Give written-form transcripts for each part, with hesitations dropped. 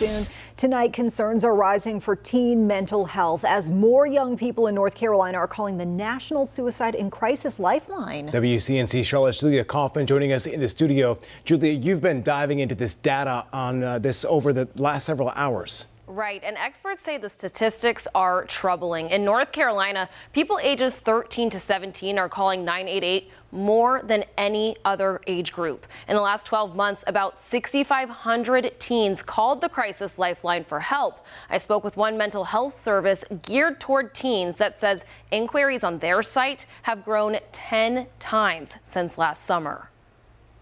Soon. Tonight, concerns are rising for teen mental health as more young people in North Carolina are calling the National Suicide and Crisis Lifeline. WCNC Charlotte's Julia Kaufman joining us in the studio. Julia, you've been diving into this data on this over the last several hours. Right, and experts say the statistics are troubling. In North Carolina, people ages 13 to 17 are calling 988 more than any other age group. In the last 12 months, about 6,500 teens called the Crisis Lifeline for help. I spoke with one mental health service geared toward teens that says inquiries on their site have grown 10 times since last summer.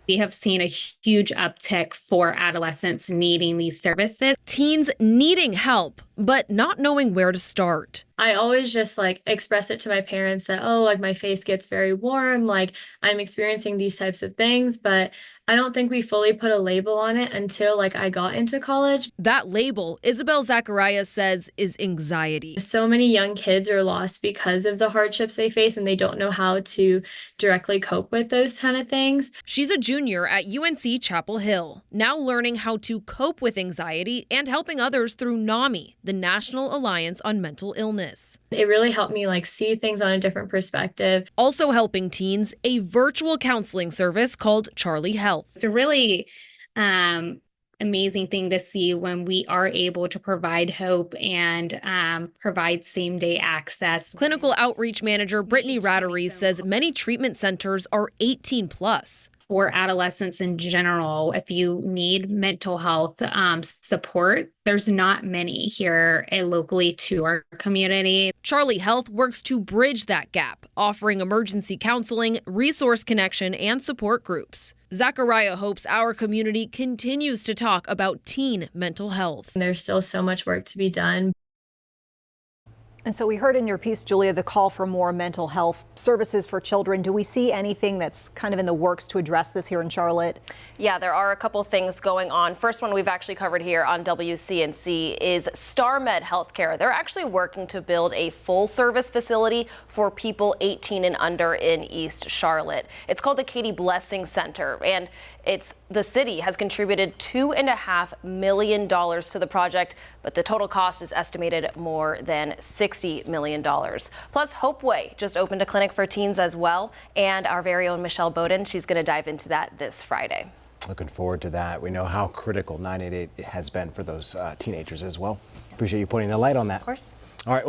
We have seen a huge uptick for adolescents needing these services. Teens needing help, but not knowing where to start. I always just express it to my parents that, oh, my face gets very warm, I'm experiencing these types of things, but I don't think we fully put a label on it until I got into college. That label, Isabel Zachariah says, is anxiety. So many young kids are lost because of the hardships they face and they don't know how to directly cope with those kind of things. She's a junior at UNC-Chapel Hill, now learning how to cope with anxiety and helping others through NAMI, the National Alliance on Mental Illness. It really helped me see things on a different perspective. Also helping teens, a virtual counseling service called Charlie Health. It's a really amazing thing to see when we are able to provide hope and provide same-day access. Clinical outreach manager Brittany Ratterree says many treatment centers are 18 plus. For adolescents in general, if you need mental health support, there's not many here locally to our community. Charlie Health works to bridge that gap, offering emergency counseling, resource connection, and support groups. Zachariah hopes our community continues to talk about teen mental health. There's still so much work to be done. And so we heard in your piece, Julia, the call for more mental health services for children. Do we see anything that's kind of in the works to address this here in Charlotte? Yeah, there are a couple things going on. First one we've actually covered here on WCNC is StarMed Healthcare. They're actually working to build a full service facility for people 18 and under in East Charlotte. It's called the Katie Blessing Center, and the city has contributed $2.5 million to the project, but the total cost is estimated more than $60 million. Plus, Hopeway just opened a clinic for teens as well, and our very own Michelle Bowden, she's going to dive into that this Friday. Looking forward to that. We know how critical 988 has been for those teenagers as well. Appreciate you putting the light on that. Of course. All right. Well